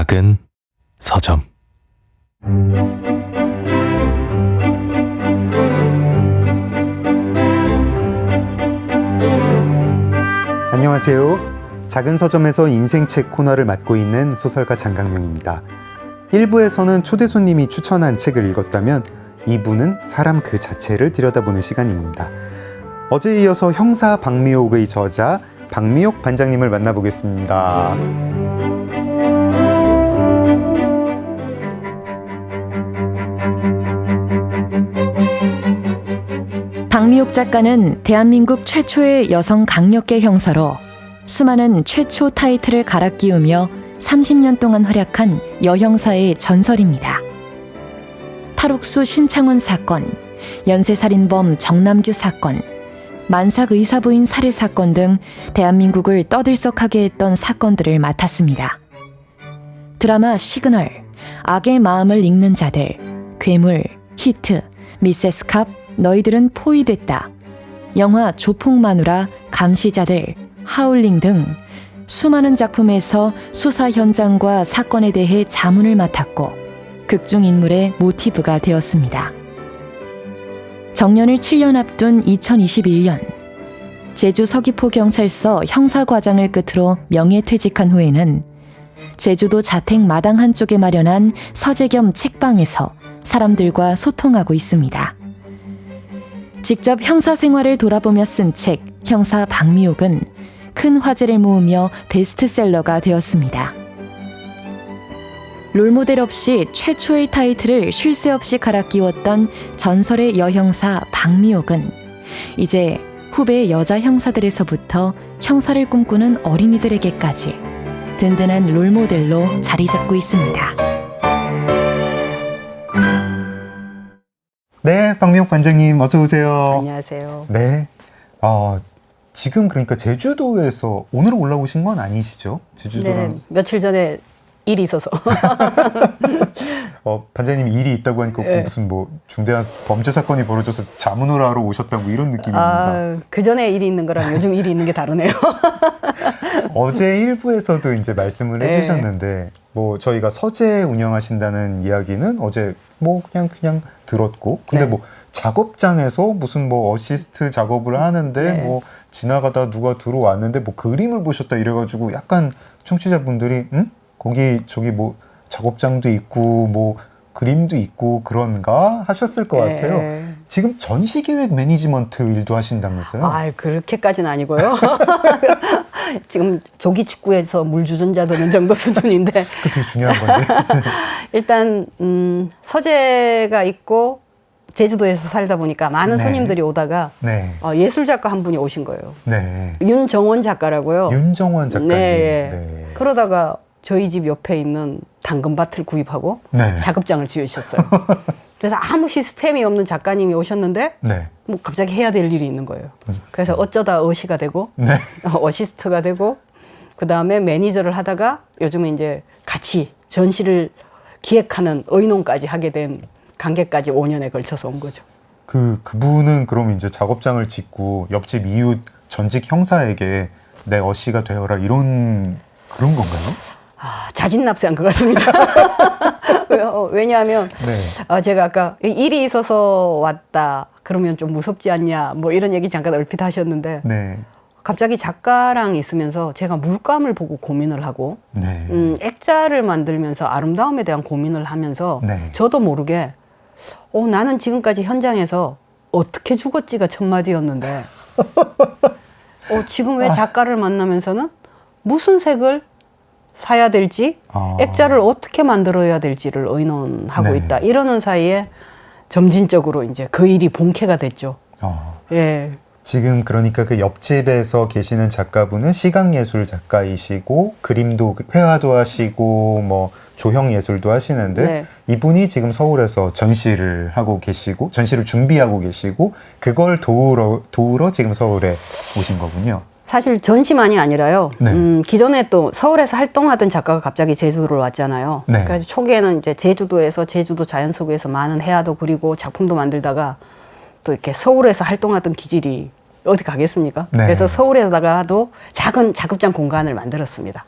작은 서점. 안녕하세요. 작은 서점에서 인생책 코너를 맡고 있는 소설가 장강명입니다. 1부에서는 초대 손님이 추천한 책을 읽었다면 2부는 사람 그 자체를 들여다보는 시간입니다. 어제에 이어서 형사 박미옥의 저자 박미옥 반장님을 만나보겠습니다. 박미옥 작가는 대한민국 최초의 여성 강력계 형사로 수많은 최초 타이틀을 갈아 끼우며 30년 동안 활약한 여형사의 전설입니다. 탈옥수 신창원 사건, 연쇄살인범 정남규 사건, 만삭 의사부인 살해 사건 등 대한민국을 떠들썩하게 했던 사건들을 맡았습니다. 드라마 시그널, 악의 마음을 읽는 자들, 괴물, 히트, 미세스 캅, 너희들은 포위됐다, 영화 조폭마누라, 감시자들, 하울링 등 수많은 작품에서 수사 현장과 사건에 대해 자문을 맡았고 극중 인물의 모티브가 되었습니다. 정년을 7년 앞둔 2021년 제주 서귀포경찰서 형사과장을 끝으로 명예퇴직한 후에는 제주도 자택 마당 한쪽에 마련한 서재 겸 책방에서 사람들과 소통하고 있습니다. 직접 형사 생활을 돌아보며 쓴 책 형사 박미옥은 큰 화제를 모으며 베스트셀러가 되었습니다. 롤모델 없이 최초의 타이틀을 쉴 새 없이 갈아 끼웠던 전설의 여형사 박미옥은 이제 후배 여자 형사들에서부터 형사를 꿈꾸는 어린이들에게까지 든든한 롤모델로 자리 잡고 있습니다. 네, 박미옥 반장님 어서 오세요. 안녕하세요. 네. 지금 그러니까 제주도에서 오늘 올라오신 건 아니시죠? 제주도랑. 네, 며칠 전에 일이 있어서. 반장님이 일이 있다고 하니까 네. 무슨 뭐 중대한 범죄 사건이 벌어져서 자문을 하러 오셨다고 이런 느낌입니다. 그 전에 일이 있는 거랑 요즘 일이 있는 게 다르네요. 어제 1부에서도 이제 말씀을 네. 해주셨는데 뭐 저희가 서재 운영하신다는 이야기는 어제 뭐 그냥 들었고 근데 네. 뭐 작업장에서 무슨 뭐 어시스트 작업을 하는데 네. 뭐 지나가다 누가 들어왔는데 뭐 그림을 보셨다 이래가지고 약간 청취자분들이 거기 저기 뭐 작업장도 있고 뭐 그림도 있고 그런가 하셨을 것 네. 같아요. 지금 전시기획 매니지먼트 일도 하신다면서요? 그렇게까지는 아니고요. 지금 조기 축구에서 물 주전자 되는 정도 수준인데. 그 되게 중요한 건데. 일단 서재가 있고 제주도에서 살다 보니까 많은 네. 손님들이 오다가 네. 예술 작가 한 분이 오신 거예요. 네. 윤정원 작가라고요. 윤정원 작가님. 네. 네. 그러다가 저희 집 옆에 있는 당근밭을 구입하고 네. 작업장을 지으셨어요. 그래서 아무 시스템이 없는 작가님이 오셨는데 네. 뭐 갑자기 해야 될 일이 있는 거예요. 그래서 어쩌다 어시가 되고 네. 어시스트가 되고 그 다음에 매니저를 하다가 요즘에 이제 같이 전시를 기획하는 의논까지 하게 된 관계까지 5년에 걸쳐서 온 거죠. 그분은 그럼 이제 작업장을 짓고 옆집 이웃 전직 형사에게 내 어시가 되어라 이런 그런 건가요? 자진납세한 것 같습니다. 왜냐하면 네. 제가 아까 일이 있어서 왔다 그러면 좀 무섭지 않냐 뭐 이런 얘기 잠깐 얼핏 하셨는데 네. 갑자기 작가랑 있으면서 제가 물감을 보고 고민을 하고 네. 액자를 만들면서 아름다움에 대한 고민을 하면서 네. 저도 모르게 나는 지금까지 현장에서 어떻게 죽었지가 천마디였는데 지금 왜 작가를 만나면서는 무슨 색을 사야 될지 액자를 어떻게 만들어야 될지를 의논하고 네. 있다 이러는 사이에 점진적으로 이제 그 일이 본캐가 됐죠. 예. 지금 그러니까 그 옆집에서 계시는 작가분은 시각예술 작가이시고 그림도 회화도 하시고 뭐 조형 예술도 하시는데 네. 이분이 지금 서울에서 전시를 하고 계시고 전시를 준비하고 계시고 그걸 도우러 지금 서울에 오신 거군요. 사실 전시만이 아니라요. 네. 기존에 또 서울에서 활동하던 작가가 갑자기 제주도로 왔잖아요. 네. 그래서 초기에는 이제 제주도에서 제주도 자연석에서 많은 해화도 그리고 작품도 만들다가 또 이렇게 서울에서 활동하던 기질이 어디 가겠습니까? 네. 그래서 서울에다가도 작은 작업장 공간을 만들었습니다.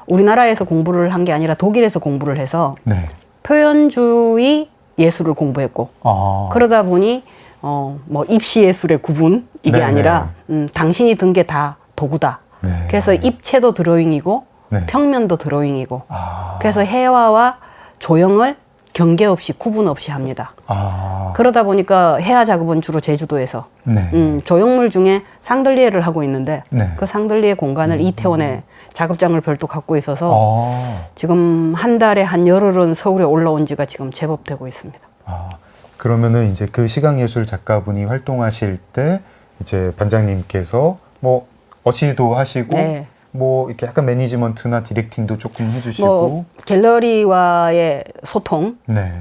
우리나라에서 공부를 한 게 아니라 독일에서 공부를 해서 네. 표현주의 예술을 공부했고 아. 그러다 보니 뭐 입시 예술의 구분 이게 네, 아니라 당신이 든 게 다 도구다. 네. 그래서 입체도 드로잉이고 네. 평면도 드로잉이고 아. 그래서 해화와 조형을 경계 없이 구분 없이 합니다. 아. 그러다 보니까 해화 작업은 주로 제주도에서 네. 조형물 중에 쌍들리에를 하고 있는데 네. 그 쌍들리에 공간을 이태원에 작업장을 별도 갖고 있어서 아. 지금 한 달에 한 열흘은 서울에 올라온 지가 지금 제법 되고 있습니다. 아. 그러면은 이제 그 시각예술 작가분이 활동하실 때 이제 반장님께서 뭐 어시도 하시고 네. 뭐 이렇게 약간 매니지먼트나 디렉팅도 조금 해주시고 뭐 갤러리와의 소통, 네.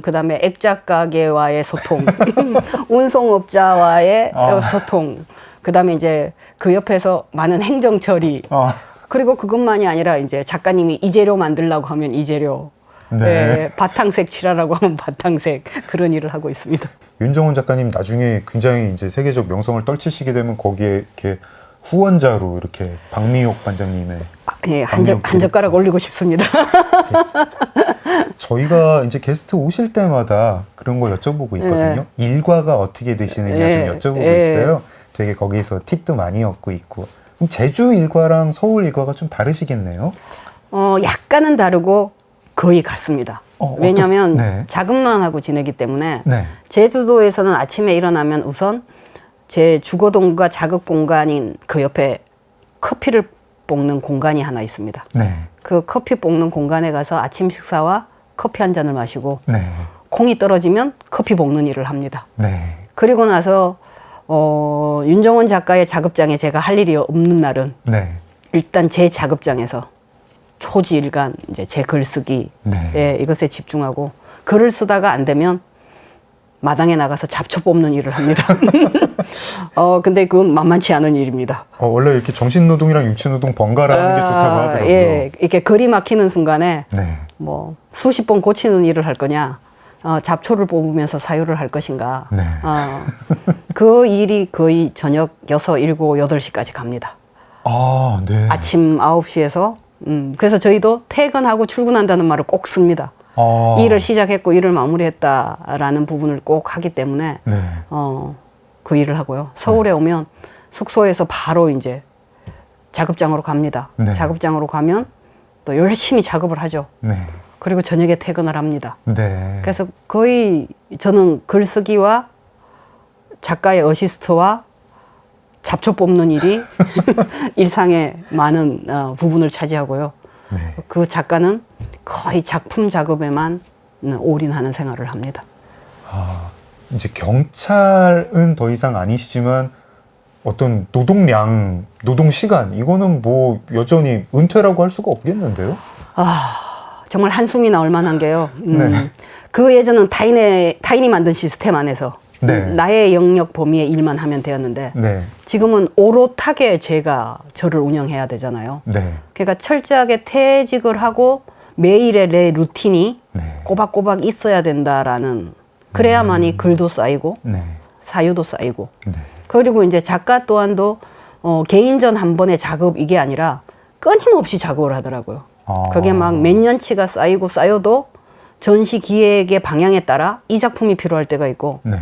그다음에 액작가계와의 소통, 운송업자와의 아. 소통, 그다음에 이제 그 옆에서 많은 행정 처리, 아. 그리고 그것만이 아니라 이제 작가님이 이 재료 만들라고 하면 이 재료, 네. 예, 바탕색 칠하라고 하면 바탕색 그런 일을 하고 있습니다. 윤정원 작가님 나중에 굉장히 이제 세계적 명성을 떨치시게 되면 거기에 이렇게 후원자로 이렇게 박미옥 반장님의 예, 한 박미옥 젓가락 올리고 싶습니다. 저희가 이제 게스트 오실 때마다 그런 거 여쭤보고 있거든요. 일과가 어떻게 되시느냐 좀 여쭤보고 있어요. 되게 거기서 팁도 많이 얻고 있고. 그럼 제주 일과랑 서울 일과가 좀 다르시겠네요. 약간은 다르고 거의 같습니다. 왜냐하면 네. 작업만 하고 지내기 때문에 네. 제주도에서는 아침에 일어나면 우선 제 주거동과 작업 공간인 그 옆에 커피를 볶는 공간이 하나 있습니다. 네. 그 커피 볶는 공간에 가서 아침 식사와 커피 한 잔을 마시고 네. 콩이 떨어지면 커피 볶는 일을 합니다. 네. 그리고 나서 윤정원 작가의 작업장에 제가 할 일이 없는 날은 네. 일단 제 작업장에서 초지일간 이제 제 글쓰기 네. 이것에 집중하고 글을 쓰다가 안 되면 마당에 나가서 잡초 뽑는 일을 합니다. 근데 그건 만만치 않은 일입니다. 원래 이렇게 정신노동이랑 육체노동 번갈아 하는 게 좋다고 하더라고요. 예, 이렇게 글이 막히는 순간에 네. 뭐 수십 번 고치는 일을 할 거냐, 잡초를 뽑으면서 사유를 할 것인가. 네. 그 일이 거의 저녁 6, 7, 8시까지 갑니다. 아, 네. 아침 9시에서 그래서 저희도 퇴근하고 출근한다는 말을 꼭 씁니다. 아. 일을 시작했고 일을 마무리했다라는 부분을 꼭 하기 때문에 네. 그 일을 하고요. 서울에 오면 숙소에서 바로 이제 작업장으로 갑니다. 네. 작업장으로 가면 또 열심히 작업을 하죠. 네. 그리고 저녁에 퇴근을 합니다. 네. 그래서 거의 저는 글쓰기와 작가의 어시스트와 잡초 뽑는 일이 일상의 많은 부분을 차지하고요. 네. 그 작가는 거의 작품 작업에만 올인하는 생활을 합니다. 아, 이제 경찰은 더 이상 아니시지만 어떤 노동량, 노동 시간 이거는 뭐 여전히 은퇴라고 할 수가 없겠는데요? 정말 한숨이 나올 만한 게요. 네. 그 예전은 타인이 만든 시스템 안에서 네. 나의 영역 범위의 일만 하면 되었는데 네. 지금은 오롯하게 제가 저를 운영해야 되잖아요. 네. 그러니까 철저하게 퇴직을 하고 매일의 내 루틴이 네. 꼬박꼬박 있어야 된다라는 그래야만이 글도 쌓이고 네. 사유도 쌓이고 네. 그리고 이제 작가 또한도 개인전 한 번의 작업 이게 아니라 끊임없이 작업을 하더라고요. 아. 그게 막 몇 년치가 쌓이고 쌓여도 전시 기획의 방향에 따라 이 작품이 필요할 때가 있고 네.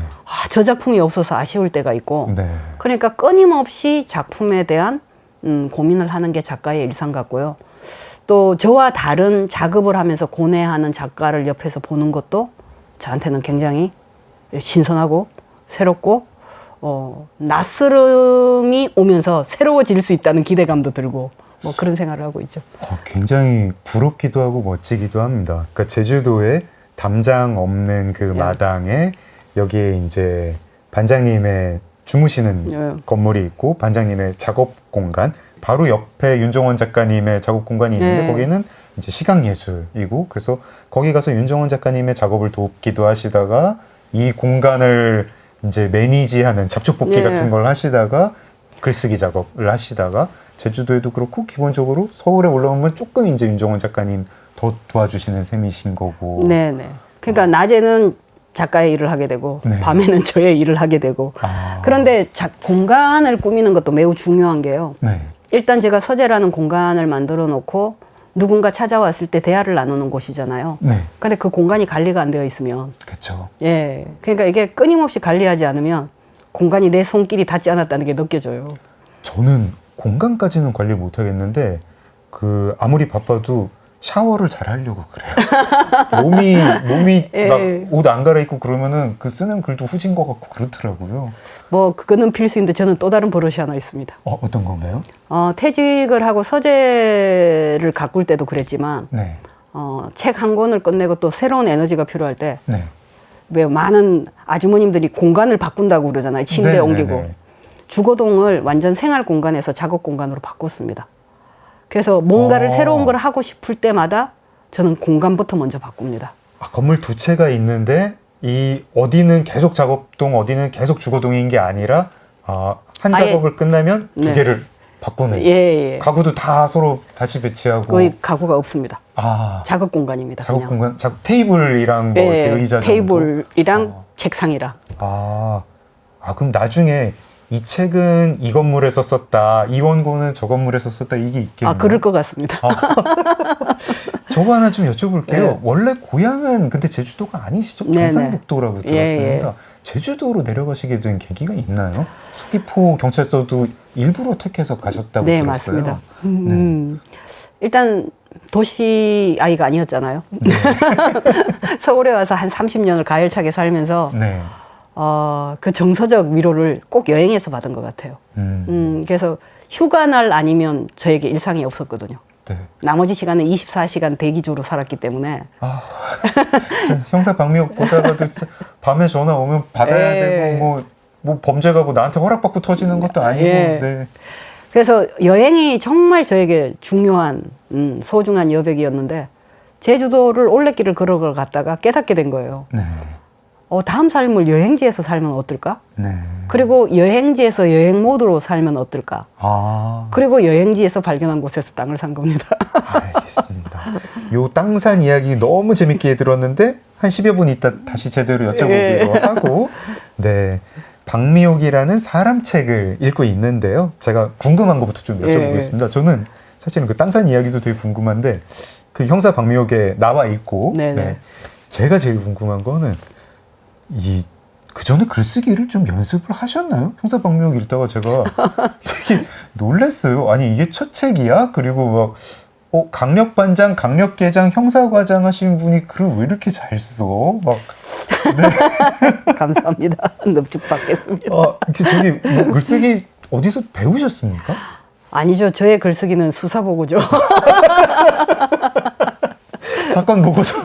저 작품이 없어서 아쉬울 때가 있고 네. 그러니까 끊임없이 작품에 대한 고민을 하는 게 작가의 일상 같고요. 또 저와 다른 작업을 하면서 고뇌하는 작가를 옆에서 보는 것도 저한테는 굉장히 신선하고 새롭고 낯설음이 오면서 새로워질 수 있다는 기대감도 들고 뭐 그런 생각을 하고 있죠. 굉장히 부럽기도 하고 멋지기도 합니다. 그러니까 제주도에 담장 없는 그 마당에 여기에 이제 반장님의 주무시는 건물이 있고 반장님의 작업 공간 바로 옆에 윤정원 작가님의 작업 공간이 있는데 거기는 이제 시각예술이고 그래서 거기 가서 윤정원 작가님의 작업을 돕기도 하시다가 이 공간을 이제 매니지하는 잡초 뽑기 같은 걸 하시다가 글쓰기 작업을 하시다가 제주도에도 그렇고 기본적으로 서울에 올라오면 조금 이제 윤정원 작가님 더 도와주시는 셈이신 거고. 네네. 그러니까 낮에는 작가의 일을 하게 되고 밤에는 저의 일을 하게 되고. 그런데 공간을 꾸미는 것도 매우 중요한 게요. 네. 일단 제가 서재라는 공간을 만들어 놓고 누군가 찾아왔을 때 대화를 나누는 곳이잖아요. 네. 근데 그 공간이 관리가 안 되어 있으면 그렇죠. 예. 그러니까 이게 끊임없이 관리하지 않으면 공간이 내 손길이 닿지 않았다는 게 느껴져요. 저는 공간까지는 관리 못 하겠는데 그 아무리 바빠도 샤워를 잘 하려고 그래요. 몸이 예. 막 옷 안 갈아입고 그러면은 그 쓰는 글도 후진 것 같고 그렇더라고요. 뭐 그거는 필수인데 저는 또 다른 버릇이 하나 있습니다. 어떤 건가요? 퇴직을 하고 서재를 가꿀 때도 그랬지만 네. 책 한 권을 끝내고 또 새로운 에너지가 필요할 때 네. 왜 많은 아주머님들이 공간을 바꾼다고 그러잖아요. 침대 네, 옮기고. 네, 네. 주거동을 완전 생활 공간에서 작업 공간으로 바꿨습니다. 그래서 뭔가를 새로운 걸 하고 싶을 때마다 저는 공간부터 먼저 바꿉니다. 건물 두 채가 있는데 이 어디는 계속 작업동, 어디는 계속 주거동인 게 아니라 한 아예- 작업을 끝나면 두 네. 개를 바꾸는. 예. 가구도 다 서로 다시 배치하고. 거의 가구가 없습니다. 아, 작업 공간입니다. 작업 그냥. 공간, 테이블이랑 뭐 이렇게 의자 정도. 테이블이랑 책상이랑. 그럼 나중에 이 책은 이 건물에서 썼다, 이 원고는 저 건물에서 썼다, 이게 있겠네요. 그럴 것 같습니다. 저거 하나 좀 여쭤볼게요. 네. 원래 고향은 근데 제주도가 아니시죠? 네네. 경상북도라고 들었습니다. 제주도로 내려가시게 된 계기가 있나요? 서귀포 경찰서도 일부러 택해서 가셨다고 네, 들었어요. 맞습니다. 일단 도시 아이가 아니었잖아요. 서울에 와서 한 30년을 가열차게 살면서 네. 그 정서적 위로를 꼭 여행에서 받은 것 같아요. 그래서 휴가날 아니면 저에게 일상이 없었거든요. 네. 나머지 시간은 24시간 대기조로 살았기 때문에 형사 방미옥 보다가도 진짜 밤에 전화 오면 받아야 예. 되고 뭐 범죄가 뭐 나한테 허락받고 터지는 것도 아니고. 예. 네. 그래서 여행이 정말 저에게 중요한 소중한 여백이었는데 제주도를 올레길을 걸어가 갔다가 깨닫게 된 거예요. 네. 다음 삶을 여행지에서 살면 어떨까? 네. 그리고 여행지에서 여행 모드로 살면 어떨까? 그리고 여행지에서 발견한 곳에서 땅을 산 겁니다. 알겠습니다. 요 땅산 이야기 너무 재밌게 들었는데 한 10여 분 있다 다시 제대로 여쭤보기로 하고 네. 박미옥이라는 사람 책을 읽고 있는데요. 제가 궁금한 것부터 좀 여쭤보겠습니다. 저는 사실은 그 땅산 이야기도 되게 궁금한데 그 형사 박미옥에 나와 있고 네. 제가 제일 궁금한 거는 그 전에 글쓰기를 좀 연습을 하셨나요? 형사 박미옥 읽다가 제가 되게 놀랐어요. 아니 이게 첫 책이야? 그리고 막 강력반장, 강력계장, 형사과장 하신 분이 글을 왜 이렇게 잘 써? 네. 감사합니다. 넙죽 받겠습니다. 저기 뭐 글쓰기 어디서 배우셨습니까? 아니죠. 저의 글쓰기는 수사보고죠. 사건 보고서,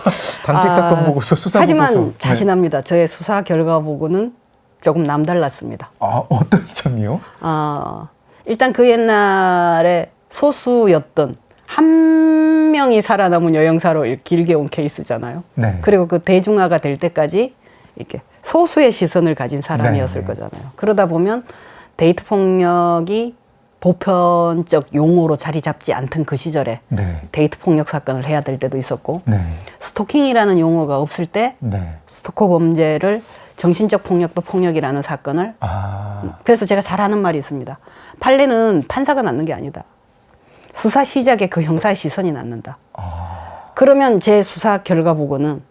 당직 사건 보고서, 수사 하지만 보고서. 자신합니다. 저의 수사 결과 보고는 조금 남달랐습니다. 어떤 점이요? 일단 그 옛날에 소수였던 한 명이 살아남은 여행사로 길게 온 케이스잖아요. 네. 그리고 그 대중화가 될 때까지 이렇게 소수의 시선을 가진 사람이었을 네. 거잖아요. 그러다 보면 데이트 폭력이 보편적 용어로 자리 잡지 않던 그 시절에 네. 데이트 폭력 사건을 해야 될 때도 있었고 네. 스토킹이라는 용어가 없을 때 네. 스토커 범죄를 정신적 폭력도 폭력이라는 사건을 그래서 제가 잘하는 말이 있습니다. 판례는 판사가 낳는 게 아니다. 수사 시작에 그 형사의 시선이 낳는다. 그러면 제 수사 결과 보고는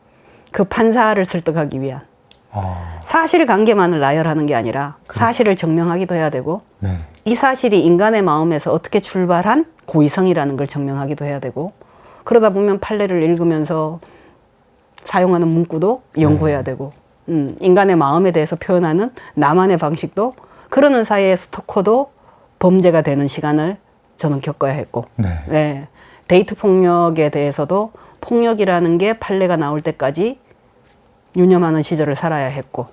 그 판사를 설득하기 위한 사실관계만을 나열하는 게 아니라 사실을 증명하기도 해야 되고 네. 이 사실이 인간의 마음에서 어떻게 출발한 고의성이라는 걸 증명하기도 해야 되고 그러다 보면 판례를 읽으면서 사용하는 문구도 연구해야 되고 인간의 마음에 대해서 표현하는 나만의 방식도 그러는 사이에 스토커도 범죄가 되는 시간을 저는 겪어야 했고 네. 네. 데이트 폭력에 대해서도 폭력이라는 게 판례가 나올 때까지 유념하는 시절을 살아야 했고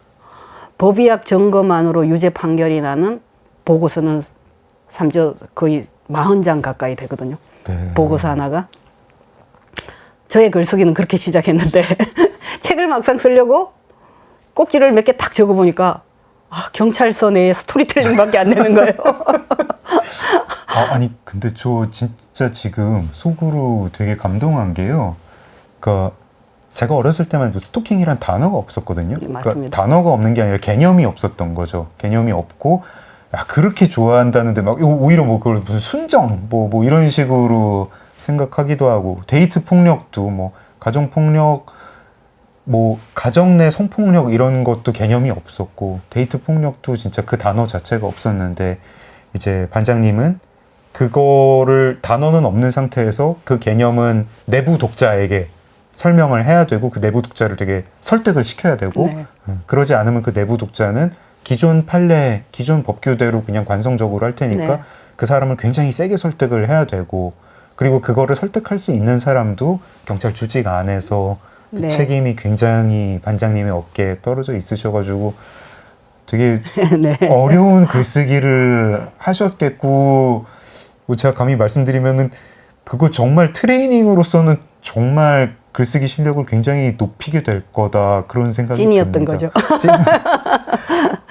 법의학 증거만으로 유죄 판결이 나는 보고서는 거의 40장 가까이 되거든요. 네. 보고서 하나가. 저의 글쓰기는 그렇게 시작했는데 책을 막상 쓰려고 꼭지를 몇 개 딱 적어보니까 경찰서 내에 스토리텔링밖에 안 되는 거예요. 아니 근데 저 진짜 지금 속으로 되게 감동한 게요. 그러니까 제가 어렸을 때만 해도 스토킹이란 단어가 없었거든요. 네, 맞습니다. 그러니까 단어가 없는 게 아니라 개념이 없었던 거죠. 개념이 없고 그렇게 좋아한다는데 막 오히려 뭐 그걸 무슨 순정 뭐 이런 식으로 생각하기도 하고 데이트 폭력도 뭐 가정 폭력 뭐 가정 내 성폭력 이런 것도 개념이 없었고 데이트 폭력도 진짜 그 단어 자체가 없었는데 이제 반장님은 그거를 단어는 없는 상태에서 그 개념은 내부 독자에게 설명을 해야 되고 그 내부 독자를 되게 설득을 시켜야 되고 네. 그러지 않으면 그 내부 독자는 기존 판례, 기존 법규대로 그냥 관성적으로 할 테니까 네. 그 사람을 굉장히 세게 설득을 해야 되고 그리고 그거를 설득할 수 있는 사람도 경찰 조직 안에서 그 네. 책임이 굉장히 반장님의 어깨에 떨어져 있으셔가지고 되게 네. 어려운 글쓰기를 하셨겠고 뭐 제가 감히 말씀드리면은 그거 정말 트레이닝으로서는 정말 글쓰기 실력을 굉장히 높이게 될 거다 그런 생각이 찐이었던 듭니다. 거죠. 찐.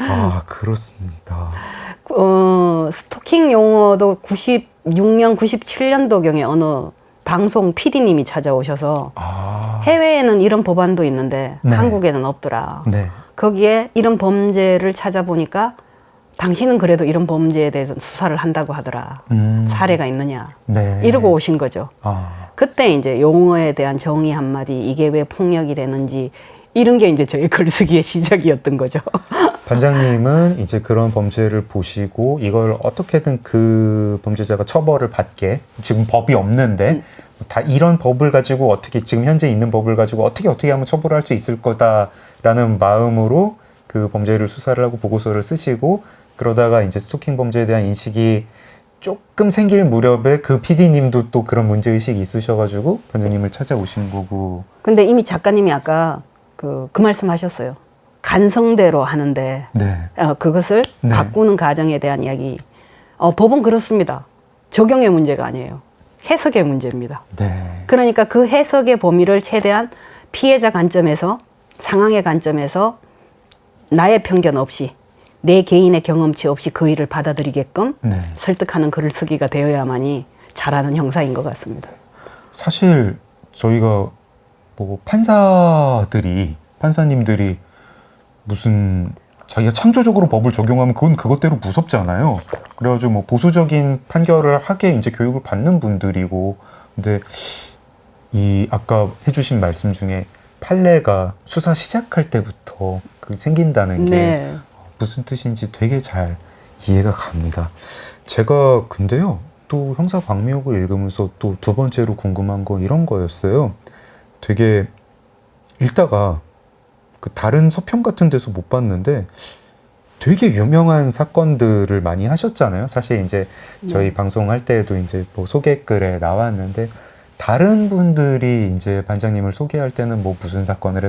아 그렇습니다. 스토킹 용어도 96년, 97년도경에 어느 방송 PD님이 찾아오셔서 해외에는 이런 법안도 있는데 네. 한국에는 없더라. 네. 거기에 이런 범죄를 찾아보니까 당신은 그래도 이런 범죄에 대해서 수사를 한다고 하더라. 사례가 있느냐. 네. 이러고 오신 거죠. 아. 그때 이제 용어에 대한 정의 한마디, 이게 왜 폭력이 되는지 이런 게 이제 저희 글쓰기의 시작이었던 거죠. 반장님은 이제 그런 범죄를 보시고 이걸 어떻게든 그 범죄자가 처벌을 받게 지금 법이 없는데 다 이런 법을 가지고 어떻게 지금 현재 있는 법을 가지고 어떻게 하면 처벌할 수 있을 거다라는 마음으로 그 범죄를 수사를 하고 보고서를 쓰시고 그러다가 이제 스토킹 범죄에 대한 인식이 조금 생길 무렵에 그 PD님도 또 그런 문제의식이 있으셔가지고 반장님을 찾아오신 거고. 근데 이미 작가님이 아까 그 말씀 하셨어요. 간성대로 하는데 네. 그것을 네. 바꾸는 과정에 대한 이야기. 법은 그렇습니다. 적용의 문제가 아니에요. 해석의 문제입니다. 네. 그러니까 그 해석의 범위를 최대한 피해자 관점에서 상황의 관점에서 나의 편견 없이 내 개인의 경험치 없이 그 일을 받아들이게끔 네. 설득하는 글을 쓰기가 되어야만이 잘하는 형사인 것 같습니다. 사실 저희가 뭐 판사님들이 무슨 자기가 창조적으로 법을 적용하면 그건 그것대로 무섭잖아요. 그래가지고 뭐 보수적인 판결을 하게 이제 교육을 받는 분들이고, 근데 이 아까 해주신 말씀 중에 판례가 수사 시작할 때부터 그 생긴다는 게 네. 무슨 뜻인지 되게 잘 이해가 갑니다. 제가 근데요 또 형사 광미옥을 읽으면서 또 두 번째로 궁금한 거 이런 거였어요. 되게 읽다가 그 다른 서평 같은 데서 못 봤는데 되게 유명한 사건들을 많이 하셨잖아요. 사실 이제 저희 방송할 때에도 이제 뭐 소개글에 나왔는데 다른 분들이 이제 반장님을 소개할 때는 뭐 무슨 사건을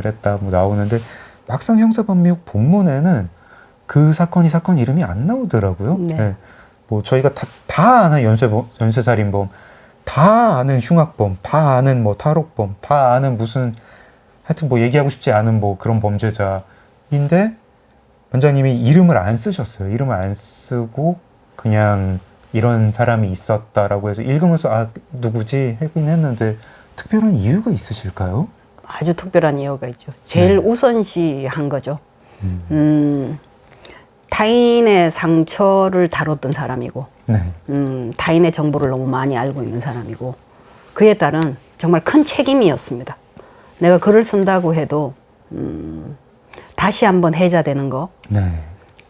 했다 뭐 나오는데 막상 형사반미옥 본문에는 그 사건 이름이 안 나오더라고요. 네. 네. 뭐 저희가 다 아는 연쇄살인범, 다 아는 흉악범, 다 아는 뭐 탈옥범, 다 아는 무슨 하여튼 뭐 얘기하고 싶지 않은 뭐 그런 범죄자인데 원장님이 이름을 안 쓰셨어요. 이름을 안 쓰고 그냥 이런 사람이 있었다라고 해서 읽으면서 아 누구지 하긴 했는데 특별한 이유가 있으실까요? 아주 특별한 이유가 있죠. 제일 우선시한 거죠. 타인의 상처를 다뤘던 사람이고 네. 타인의 정보를 너무 많이 알고 있는 사람이고 그에 따른 정말 큰 책임이었습니다. 내가 글을 쓴다고 해도 다시 한번 해자되는 거, 네.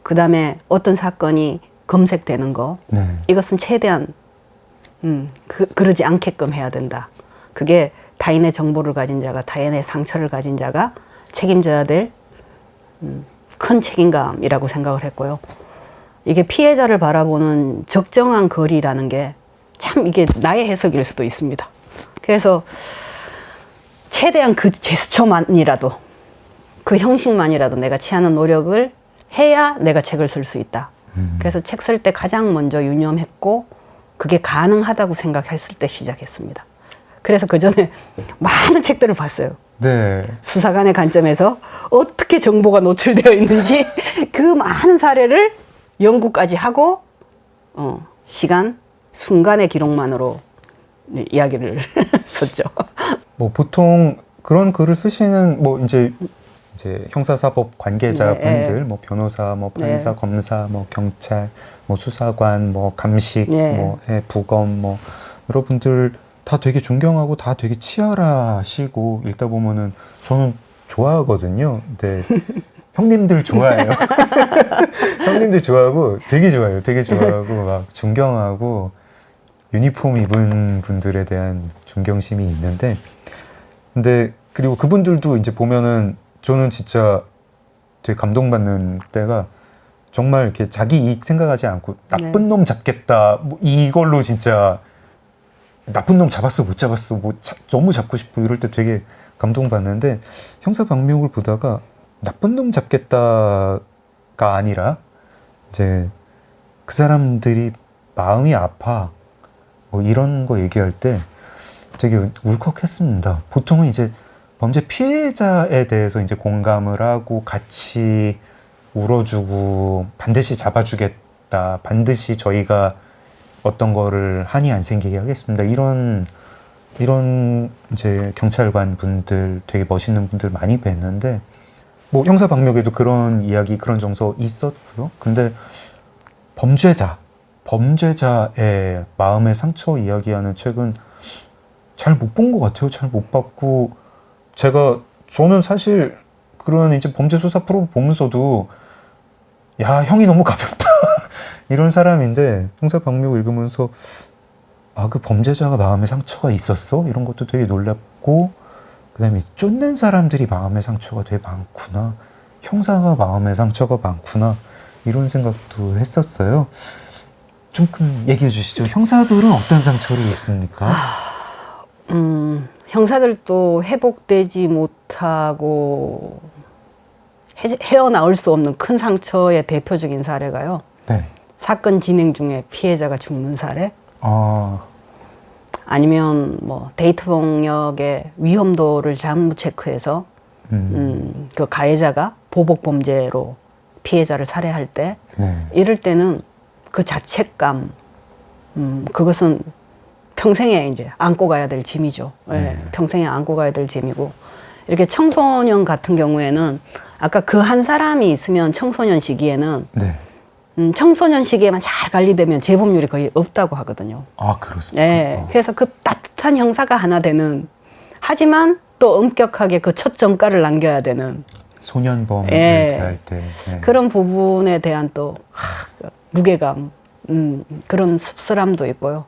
그 다음에 어떤 사건이 검색되는 거, 네. 이것은 최대한 그러지 않게끔 해야 된다. 그게 타인의 정보를 가진 자가, 타인의 상처를 가진 자가 책임져야 될 큰 책임감이라고 생각을 했고요. 이게 피해자를 바라보는 적정한 거리라는 게 참 이게 나의 해석일 수도 있습니다. 그래서 최대한 그 제스처만이라도 그 형식만이라도 내가 취하는 노력을 해야 내가 책을 쓸 수 있다. 그래서 책 쓸 때 가장 먼저 유념했고 그게 가능하다고 생각했을 때 시작했습니다. 그래서 그 전에 많은 책들을 봤어요. 네. 수사관의 관점에서 어떻게 정보가 노출되어 있는지 그 많은 사례를 연구까지 하고 시간, 순간의 기록만으로 이야기를 썼죠. 뭐 보통 그런 글을 쓰시는 뭐 이제 형사사법 관계자분들, 네. 뭐 변호사, 뭐 판사, 네. 검사, 뭐 경찰, 뭐 수사관, 뭐 감식, 네. 뭐 부검, 뭐 여러분들 다 되게 존경하고 다 되게 치열하시고 읽다 보면은 저는 좋아하거든요. 근데 형님들 좋아해요. 형님들 좋아하고 되게 좋아해요. 되게 좋아하고 막 존경하고 유니폼 입은 분들에 대한 존경심이 있는데 근데 그리고 그분들도 이제 보면은 저는 진짜 되게 감동받는 때가 정말 이렇게 자기 이익 생각하지 않고 나쁜 놈 잡겠다 뭐 이걸로 진짜 나쁜 놈 잡았어 못 잡았어 뭐 너무 잡고 싶고 이럴 때 되게 감동받는데 형사박명을 보다가 나쁜 놈 잡겠다가 아니라 이제 그 사람들이 마음이 아파 뭐 이런 거 얘기할 때 되게 울컥했습니다. 보통은 이제 범죄 피해자에 대해서 이제 공감을 하고 같이 울어주고 반드시 잡아주겠다, 반드시 저희가 어떤 거를 한이 안 생기게 하겠습니다. 이런 이제 경찰관 분들 되게 멋있는 분들 많이 뵀는데 뭐 형사박명에도 그런 이야기, 그런 정서 있었고요. 근데 범죄자의 마음의 상처 이야기하는 책은 잘 못 본 것 같아요. 잘 못 봤고 저는 사실 그런 이제 범죄 수사 프로 보면서도 야 형이 너무 가볍다 이런 사람인데 형사박명 읽으면서 아 그 범죄자가 마음의 상처가 있었어 이런 것도 되게 놀랍고 그다음에 쫓는 사람들이 마음의 상처가 되게 많구나 형사가 마음의 상처가 많구나 이런 생각도 했었어요. 좀 얘기해 주시죠. 형사들은 어떤 상처를 입습니까? 형사들도 회복되지 못하고 헤어나올 수 없는 큰 상처의 대표적인 사례가요. 네. 사건 진행 중에 피해자가 죽는 사례. 아니면 뭐 데이트 폭력의 위험도를 잘못 체크해서 그 가해자가 보복 범죄로 피해자를 살해할 때 이럴 때는 그 자책감 그것은 평생에 이제 안고 가야 될 짐이죠. 네. 평생에 안고 가야 될 짐이고 이렇게 청소년 같은 경우에는 아까 그 한 사람이 있으면 청소년 시기에는 청소년 시기에만 잘 관리되면 재범률이 거의 없다고 하거든요. 아 그렇습니까? 네. 그래서 그 따뜻한 형사가 하나 되는 하지만 또 엄격하게 그 첫 전가를 남겨야 되는 소년범을 대할 때 그런 부분에 대한 또 무게감 그런 씁쓸함도 있고요.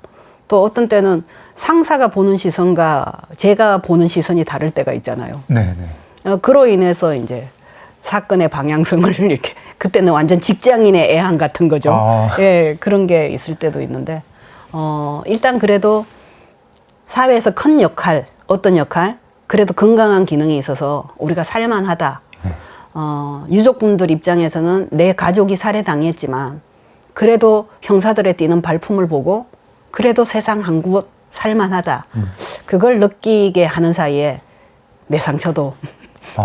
또 어떤 때는 상사가 보는 시선과 제가 보는 시선이 다를 때가 있잖아요. 그로 인해서 이제 사건의 방향성을 이렇게 그때는 완전 직장인의 애환 같은 거죠. 예, 그런 게 있을 때도 있는데 일단 그래도 사회에서 큰 역할, 어떤 역할, 그래도 건강한 기능이 있어서 우리가 살만하다. 유족분들 입장에서는 내 가족이 살해당했지만 그래도 형사들의 뛰는 발품을 보고 그래도 세상 한 곳 살만하다. 그걸 느끼게 하는 사이에 내 상처도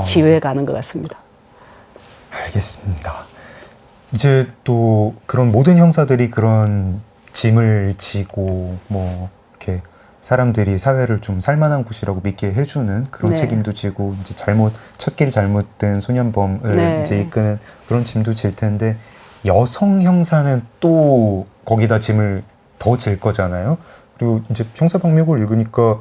치유해 가는 것 같습니다. 알겠습니다. 이제 또 그런 모든 형사들이 그런 짐을 지고 뭐 이렇게 사람들이 사회를 좀 살만한 곳이라고 믿게 해주는 그런 책임도 지고 이제 첫길 잘못된 소년범을 이제 이끄는 그런 짐도 질 텐데 여성 형사는 또 거기다 짐을 더 질 거잖아요. 그리고 이제 형사박명을 읽으니까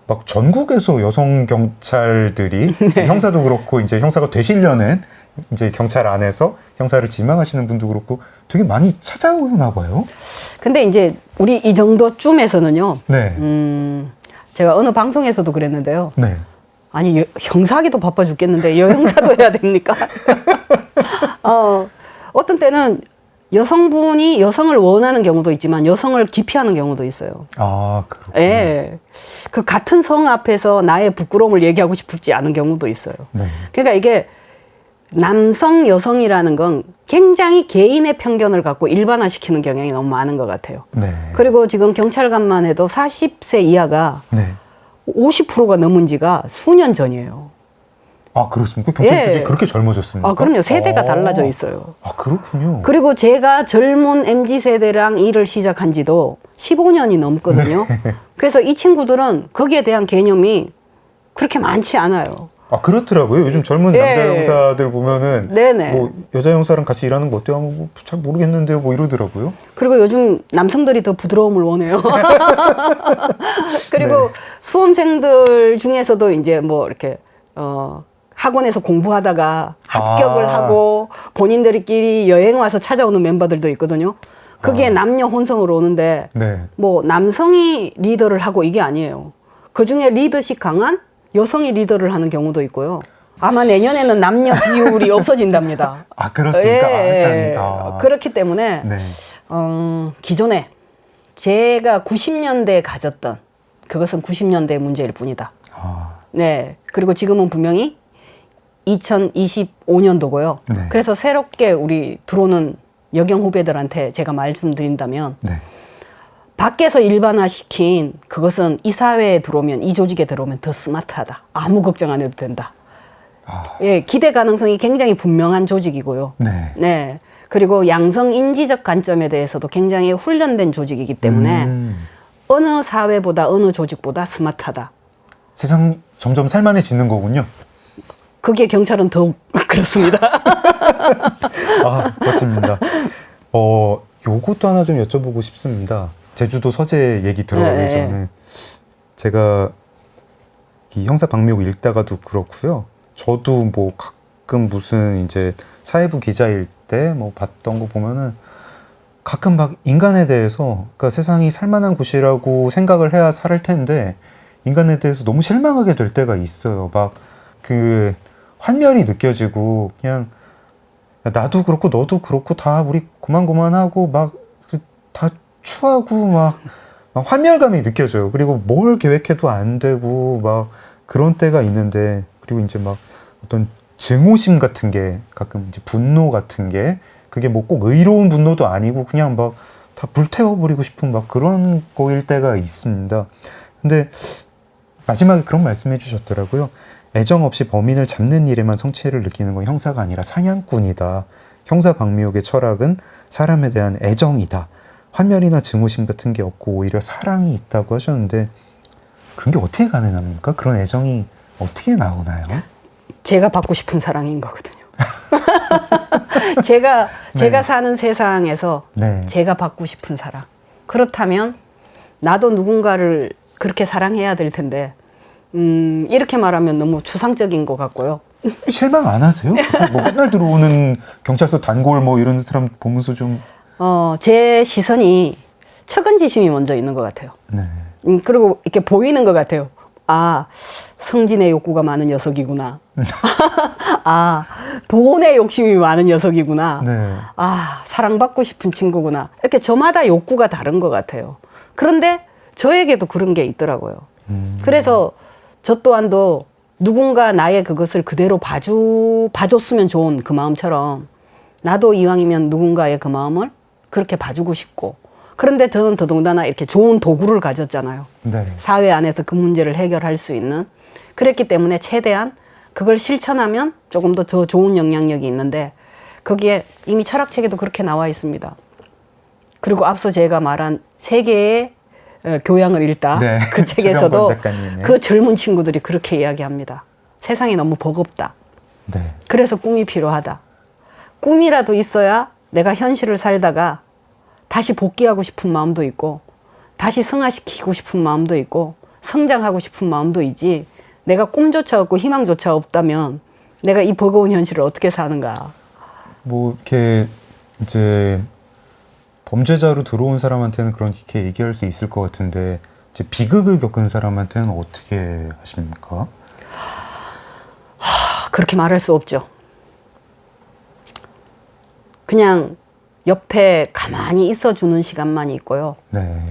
막 전국에서 여성 경찰들이 형사도 그렇고 이제 형사가 되시려는 이제 경찰 안에서 형사를 지망하시는 분도 그렇고 되게 많이 찾아오나 봐요. 근데 이제 우리 이 정도쯤에서는요. 제가 어느 방송에서도 그랬는데요. 아니 형사하기도 바빠 죽겠는데 여형사도 해야 됩니까? 어떤 때는 여성분이 여성을 원하는 경우도 있지만 여성을 기피하는 경우도 있어요. 아, 그렇군요. 예. 그 같은 성 앞에서 나의 부끄러움을 얘기하고 싶지 않은 경우도 있어요. 그러니까 이게 남성, 여성이라는 건 굉장히 개인의 편견을 갖고 일반화시키는 경향이 너무 많은 것 같아요. 그리고 지금 경찰관만 해도 40세 이하가 50%가 넘은 지가 수년 전이에요. 아, 그렇습니까? 경찰들이 그렇게 젊어졌습니까? 아, 그럼요. 세대가 달라져 있어요. 아, 그렇군요. 그리고 제가 젊은 MZ세대랑 일을 시작한 지도 15년이 넘거든요. 그래서 이 친구들은 거기에 대한 개념이 그렇게 많지 않아요. 아, 그렇더라고요. 요즘 젊은 예. 남자 형사들 보면은 네네. 뭐 여자 형사랑 같이 일하는 거 어때요? 뭐 잘 모르겠는데요. 뭐 이러더라고요. 그리고 요즘 남성들이 더 부드러움을 원해요. 그리고 네. 수험생들 중에서도 이제 뭐 이렇게 학원에서 공부하다가 합격을 아. 하고 본인들끼리 여행 와서 찾아오는 멤버들도 있거든요. 그게 남녀 혼성으로 오는데 네. 뭐 남성이 리더를 하고 이게 아니에요. 그 중에 리더십 강한 여성이 리더를 하는 경우도 있고요. 아마 내년에는 남녀 비율이 없어진답니다. 아, 그렇습니까? 예, 아. 그렇기 때문에 네. 기존에 제가 90년대에 가졌던 그것은 90년대 문제일 뿐이다. 아. 네. 그리고 지금은 분명히 2025년도고요. 네. 그래서 새롭게 우리 들어오는 여경 후배들한테 제가 말씀드린다면 네. 밖에서 일반화시킨 그것은 이 사회에 들어오면 이 조직에 들어오면 더 스마트하다. 아무 걱정 안 해도 된다. 아. 예, 기대 가능성이 굉장히 분명한 조직이고요. 네. 네. 그리고 양성 인지적 관점에 대해서도 굉장히 훈련된 조직이기 때문에 어느 사회보다 어느 조직보다 스마트하다. 세상 점점 살만해지는 거군요. 그게 경찰은 더욱 그렇습니다. 아, 멋집니다. 요것도 하나 좀 여쭤보고 싶습니다. 제주도 서재 얘기 들어가기 네. 전에 제가 이 형사 방미옥 읽다가도 그렇고요. 저도 뭐 가끔 무슨 이제 사회부 기자일 때 뭐 봤던 거 보면은 가끔 막 인간에 대해서 그러니까 세상이 살만한 곳이라고 생각을 해야 살 텐데 인간에 대해서 너무 실망하게 될 때가 있어요. 막 그 환멸이 느껴지고 그냥 나도 그렇고 너도 그렇고 다 우리 고만고만하고 막 다 추하고 막 환멸감이 느껴져요. 그리고 뭘 계획해도 안 되고 막 그런 때가 있는데 그리고 이제 막 어떤 증오심 같은 게 가끔 이제 분노 같은 게 그게 뭐 꼭 의로운 분노도 아니고 그냥 막 다 불태워버리고 싶은 막 그런 거일 때가 있습니다. 근데 마지막에 그런 말씀 해주셨더라고요. 애정 없이 범인을 잡는 일에만 성취를 느끼는 건 형사가 아니라 사냥꾼이다. 형사 방미옥의 철학은 사람에 대한 애정이다. 환멸이나 증오심 같은 게 없고 오히려 사랑이 있다고 하셨는데 그런 게 어떻게 가능합니까? 그런 애정이 어떻게 나오나요? 제가 받고 싶은 사랑인 거거든요. 제가 사는 세상에서 네. 제가 받고 싶은 사랑. 그렇다면 나도 누군가를 그렇게 사랑해야 될 텐데 이렇게 말하면 너무 추상적인 것 같고요. 실망 안 하세요? 뭐 맨날 들어오는 경찰서 단골 뭐 이런 사람 보면서 좀 제 시선이 측은지심이 먼저 있는 것 같아요. 네. 그리고 이렇게 보이는 것 같아요. 아, 성진의 욕구가 많은 녀석이구나. 아, 돈의 욕심이 많은 녀석이구나. 네. 아, 사랑받고 싶은 친구구나. 이렇게 저마다 욕구가 다른 것 같아요. 그런데 저에게도 그런 게 있더라고요. 그래서 저 또한도 누군가 나의 그것을 그대로 봐줬으면 좋은 그 마음처럼 나도 이왕이면 누군가의 그 마음을 그렇게 봐주고 싶고 그런데 저는 더더군다나 이렇게 좋은 도구를 가졌잖아요. 네. 사회 안에서 그 문제를 해결할 수 있는. 그랬기 때문에 최대한 그걸 실천하면 조금 더 좋은 영향력이 있는데 거기에 이미 철학책에도 그렇게 나와 있습니다. 그리고 앞서 제가 말한 세계의 교양을 읽다. 네. 그 책에서도 최병권 작가님의. 그 젊은 친구들이 그렇게 이야기합니다. 세상이 너무 버겁다. 네. 그래서 꿈이 필요하다. 꿈이라도 있어야 내가 현실을 살다가 다시 복귀하고 싶은 마음도 있고 다시 승화시키고 싶은 마음도 있고 성장하고 싶은 마음도 있지 내가 꿈조차 없고 희망조차 없다면 내가 이 버거운 현실을 어떻게 사는가. 뭐 이렇게 이제 범죄자로 들어온 사람한테는 그렇게 얘기할 수 있을 것 같은데 이제 비극을 겪은 사람한테는 어떻게 하십니까? 그렇게 말할 수 없죠. 그냥 옆에 가만히 있어주는 시간만 있고요. 네.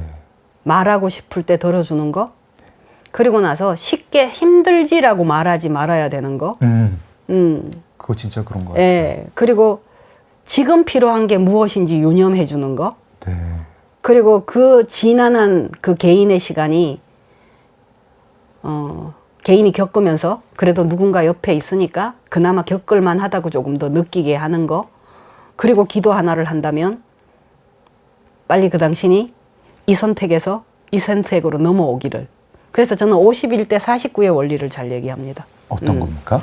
말하고 싶을 때 들어주는 거. 그리고 나서 쉽게 힘들지라고 말하지 말아야 되는 거. 그거 진짜 그런 것 같아요. 예. 그리고 지금 필요한 게 무엇인지 유념해 주는 거. 네. 그리고 그 지난한 그 개인의 시간이 개인이 겪으면서 그래도 누군가 옆에 있으니까 그나마 겪을만 하다고 조금 더 느끼게 하는 거. 그리고 기도 하나를 한다면 빨리 그 당신이 이 선택에서 이 선택으로 넘어오기를 그래서 저는 51대 49의 원리를 잘 얘기합니다. 어떤 겁니까?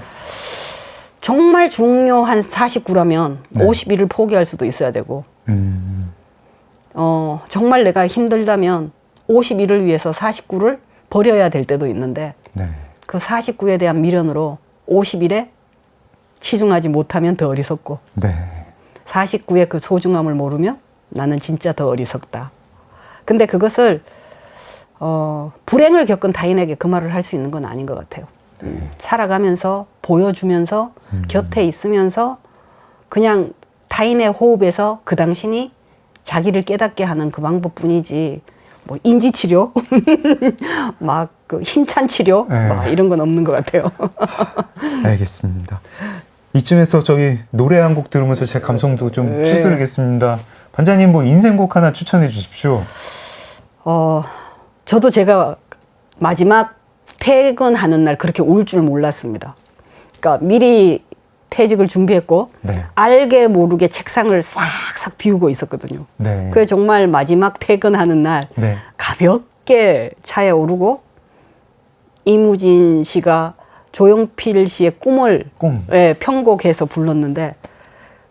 정말 중요한 49라면 네. 51을 포기할 수도 있어야 되고, 음, 정말 내가 힘들다면 51을 위해서 49를 버려야 될 때도 있는데, 네. 그 49에 대한 미련으로 51에 치중하지 못하면 더 어리석고, 네. 49의 그 소중함을 모르면 나는 진짜 더 어리석다. 근데 그것을 불행을 겪은 타인에게 그 말을 할 수 있는 건 아닌 것 같아요. 살아가면서 보여주면서 곁에 있으면서 그냥 타인의 호흡에서 그 당신이 자기를 깨닫게 하는 그 방법뿐이지, 뭐 인지치료, 막 그 힘찬 치료, 네. 막 이런 건 없는 것 같아요. 알겠습니다. 이쯤에서 저희 노래 한 곡 들으면서 제 감성도 좀 네. 추스르겠습니다. 반장님 뭐 인생곡 하나 추천해 주십시오. 저도 제가 마지막 퇴근하는 날 그렇게 울 줄 몰랐습니다. 그러니까 미리 퇴직을 준비했고, 네. 알게 모르게 책상을 싹싹 비우고 있었거든요. 네. 그게 정말 마지막 퇴근하는 날 네. 가볍게 차에 오르고 이무진 씨가 조용필 씨의 꿈을 꿈. 편곡해서 불렀는데,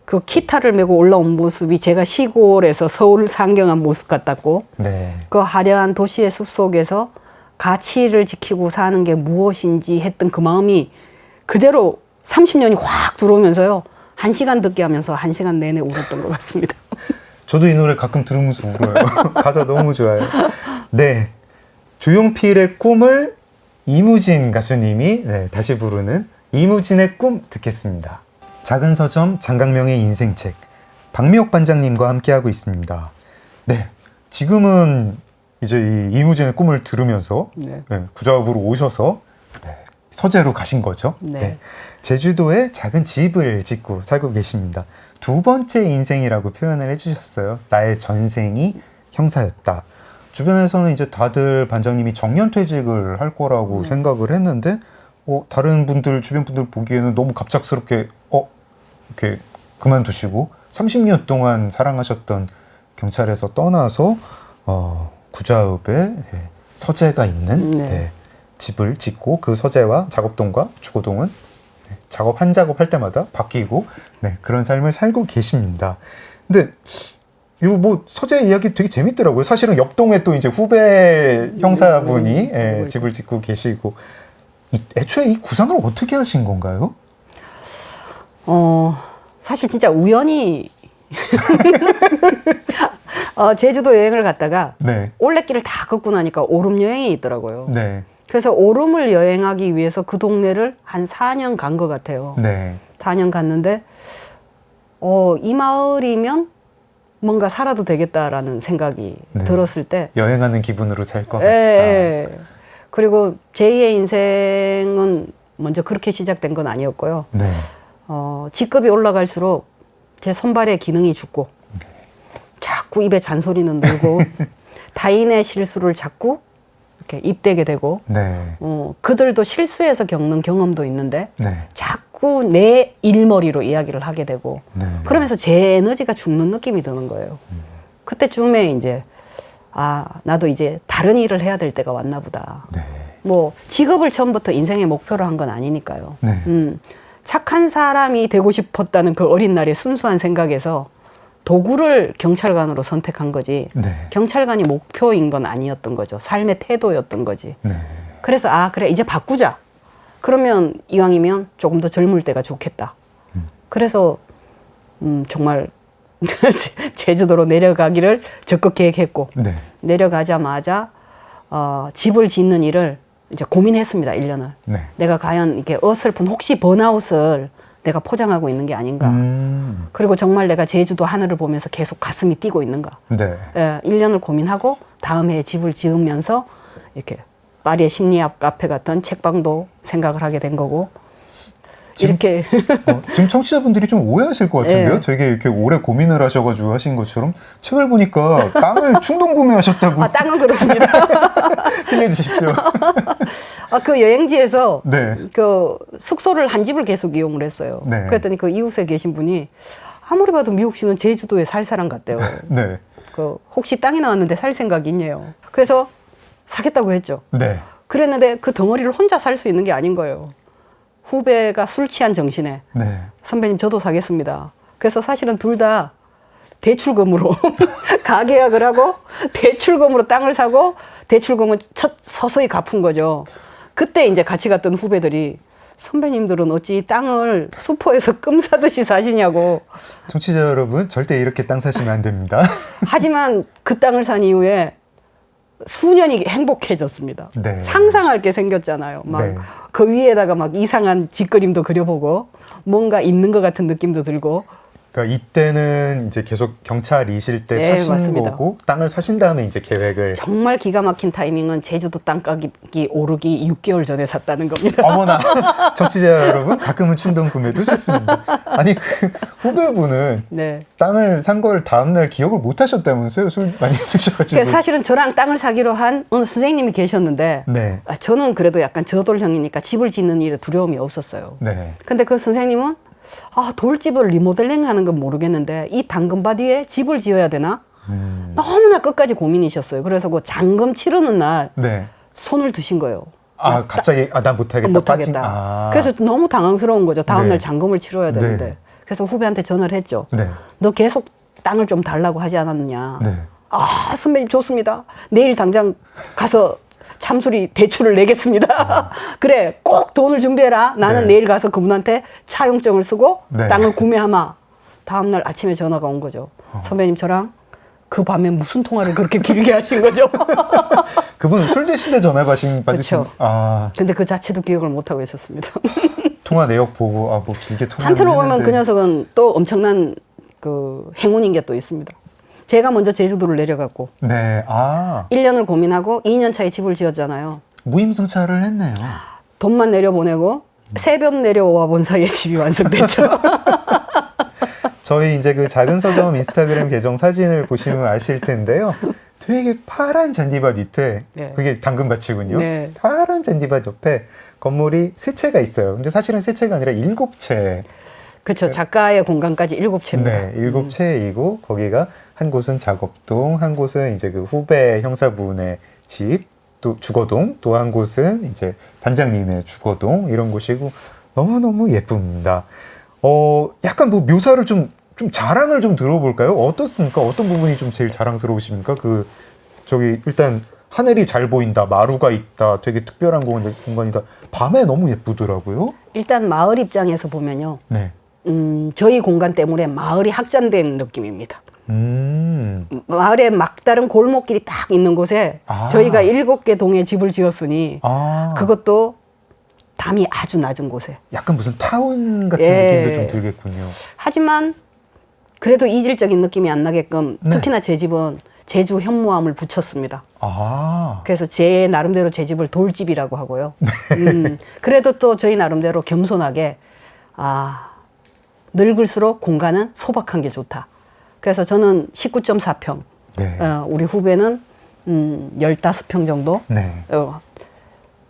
그 기타를 메고 올라온 모습이 제가 시골에서 서울을 상경한 모습 같았고, 네. 그 화려한 도시의 숲속에서 가치를 지키고 사는 게 무엇인지 했던 그 마음이 그대로 30년이 확 들어오면서요, 1시간 듣게 하면서 1시간 내내 울었던 것 같습니다. 저도 이 노래 가끔 들으면서 울어요. 가사 너무 좋아요. 네. 조용필의 꿈을 이무진 가수님이 다시 부르는 이무진의 꿈 듣겠습니다. 작은 서점 장강명의 인생책, 박미옥 반장님과 함께하고 있습니다. 네. 지금은 이제 이 이무진의 꿈을 들으면서 네. 구자읍으로 오셔서 서재로 가신 거죠. 네. 제주도에 작은 집을 짓고 살고 계십니다. 두 번째 인생이라고 표현을 해주셨어요. 나의 전생이 형사였다. 주변에서는 이제 다들 반장님이 정년퇴직을 할 거라고 생각을 했는데, 다른 분들, 주변 분들 보기에는 너무 갑작스럽게, 이렇게 그만두시고 30년 동안 사랑하셨던 경찰에서 떠나서, 구자읍에 서재가 있는 네. 집을 짓고, 그 서재와 작업동과 주거동은 작업 한 작업 할 때마다 바뀌고, 그런 삶을 살고 계십니다. 근데 요 뭐 서재 이야기 되게 재밌더라고요. 사실은 옆동에 또 이제 후배 형사분이 집을 짓고 계시고, 애초에 이 구상을 어떻게 하신 건가요? 사실 진짜 우연히 제주도 여행을 갔다가 네. 올레길을 다 걷고 나니까 오름 여행이 있더라고요. 네. 그래서 오름을 여행하기 위해서 그 동네를 한 4년 간 것 같아요. 네. 4년 갔는데 이 마을이면 뭔가 살아도 되겠다라는 생각이 네. 들었을 때, 여행하는 기분으로 살 것 같다. 그리고 제2의 인생은 먼저 그렇게 시작된 건 아니었고요. 네. 직급이 올라갈수록 제 손발의 기능이 죽고, 자꾸 입에 잔소리는 늘고, 타인의 실수를 자꾸 이렇게 입대게 되고, 네. 그들도 실수해서 겪는 경험도 있는데, 네. 자꾸 내 일머리로 이야기를 하게 되고, 네. 그러면서 제 에너지가 죽는 느낌이 드는 거예요. 그때쯤에 이제, 나도 이제 다른 일을 해야 될 때가 왔나 보다. 네. 뭐, 직업을 처음부터 인생의 목표로 한 건 아니니까요. 네. 착한 사람이 되고 싶었다는 그 어린 날의 순수한 생각에서 도구를 경찰관으로 선택한 거지, 네. 경찰관이 목표인 건 아니었던 거죠. 삶의 태도였던 거지. 네. 그래서 그래, 이제 바꾸자. 그러면 이왕이면 조금 더 젊을 때가 좋겠다. 그래서 정말 제주도로 내려가기를 적극 계획했고, 네. 내려가자마자 집을 짓는 일을 이제 고민했습니다. 1년을. 네. 내가 과연 이렇게 어설픈 혹시 번아웃을 내가 포장하고 있는 게 아닌가. 그리고 정말 내가 제주도 하늘을 보면서 계속 가슴이 뛰고 있는가. 네. 1년을 고민하고 다음 해에 집을 지으면서 이렇게 파리의 심리학 카페 같은 책방도 생각을 하게 된 거고, 이렇게 지금 청취자분들이 좀 오해하실 것 같은데요. 네. 되게 이렇게 오래 고민을 하셔가지고 하신 것처럼 책을 보니까 땅을 충동 구매하셨다고. 땅은 그렇습니다. 들려주십시오. 그 여행지에서 네. 그 숙소를 한 집을 계속 이용을 했어요. 네. 그랬더니 그 이웃에 계신 분이 아무리 봐도 미옥 씨는 제주도에 살 사람 같대요. 네. 혹시 땅이 나왔는데 살 생각이 있냐요. 그래서 사겠다고 했죠. 네. 그랬는데 그 덩어리를 혼자 살 수 있는 게 아닌 거예요. 후배가 술 취한 정신에 네. 선배님 저도 사겠습니다. 그래서 사실은 둘 다 대출금으로 가계약을 하고 대출금으로 땅을 사고 대출금은 서서히 갚은 거죠. 그때 이제 같이 갔던 후배들이 선배님들은 어찌 땅을 수포에서 끔 사듯이 사시냐고. 청취자 여러분, 절대 이렇게 땅 사시면 안 됩니다. 하지만 그 땅을 산 이후에 수년이 행복해졌습니다. 네. 상상할 게 생겼잖아요. 막 네. 그 위에다가 막 이상한 짓그림도 그려보고 뭔가 있는 것 같은 느낌도 들고. 그러니까 이때는 이제 계속 경찰이실 때 네, 사신 맞습니다. 거고 땅을 사신 다음에 이제 계획을 정말 기가 막힌 타이밍은 제주도 땅가격이 오르기 6개월 전에 샀다는 겁니다. 어머나 청취자 여러분 가끔은 충동 구매도 좋습니다. 아니 그 후배분은 네. 땅을 산 걸 다음날 기억을 못 하셨다면서요? 술 많이 드셔가지고. 그러니까 사실은 저랑 땅을 사기로 한 어느 선생님이 계셨는데 네. 저는 그래도 약간 저돌형이니까 집을 짓는 일에 두려움이 없었어요. 네. 근데 그 선생님은 돌집을 리모델링 하는 건 모르겠는데 이 당근밭 위에 집을 지어야 되나? 너무나 끝까지 고민이셨어요. 그래서 그 잔금 치르는 날 네. 손을 드신 거예요. 아 갑자기 나 못하겠다. 못하겠다. 아. 그래서 너무 당황스러운 거죠. 다음날 네. 잔금을 치러야 되는데. 네. 그래서 후배한테 전화를 했죠. 네. 너 계속 땅을 좀 달라고 하지 않았느냐. 네. 선배님 좋습니다. 내일 당장 가서 참수리 대출을 내겠습니다. 그래, 꼭 돈을 준비해라. 나는 네. 내일 가서 그분한테 차용증을 쓰고 네. 땅을 구매하마. 다음날 아침에 전화가 온 거죠. 선배님 저랑 그 밤에 무슨 통화를 그렇게 길게 하신 거죠? 그분 술 드실 때 전화 받으신. 그렇죠. 아 근데 그 자체도 기억을 못 하고 있었습니다. 통화 내역 보고 뭐 길게 통화. 한편으로 보면 그 녀석은 또 엄청난 그 행운인 게 또 있습니다. 제가 먼저 제주도를 내려갔고 네. 1년을 고민하고 2년 차에 집을 지었잖아요. 무임승차를 했네요. 돈만 내려보내고 세 번 내려와 본 사이에 집이 완성됐죠. 저희 이제 그 작은 서점 인스타그램 계정 사진을 보시면 아실 텐데요. 되게 파란 잔디밭 밑에 네. 그게 당근밭이군요. 네. 파란 잔디밭 옆에 건물이 세 채가 있어요. 근데 사실은 세 채가 아니라 7채. 그렇죠. 작가의 공간까지 7채입니다. 네, 7채이고 거기가 한 곳은 작업동, 한 곳은 이제 그 후배 형사분의 집, 또 주거동, 또 한 곳은 이제 반장님의 주거동 이런 곳이고 너무너무 예쁩니다. 약간 뭐 묘사를 좀 자랑을 좀 들어볼까요? 어떻습니까? 어떤 부분이 좀 제일 자랑스러우십니까? 저기 일단 하늘이 잘 보인다, 마루가 있다, 되게 특별한 공간이다. 밤에 너무 예쁘더라고요. 일단 마을 입장에서 보면요. 네. 저희 공간 때문에 마을이 확장된 느낌입니다. 마을에 막다른 골목길이 딱 있는 곳에 저희가 7개 동의 집을 지었으니 그것도 담이 아주 낮은 곳에. 약간 무슨 타운 같은 예. 느낌도 좀 들겠군요. 하지만 그래도 이질적인 느낌이 안 나게끔 네. 특히나 제 집은 제주 현무암을 붙였습니다. 아, 그래서 제 나름대로 제 집을 돌집이라고 하고요. 네. 그래도 또 저희 나름대로 겸손하게 늙을수록 공간은 소박한 게 좋다. 그래서 저는 19.4평, 네. 우리 후배는 15평 정도. 네.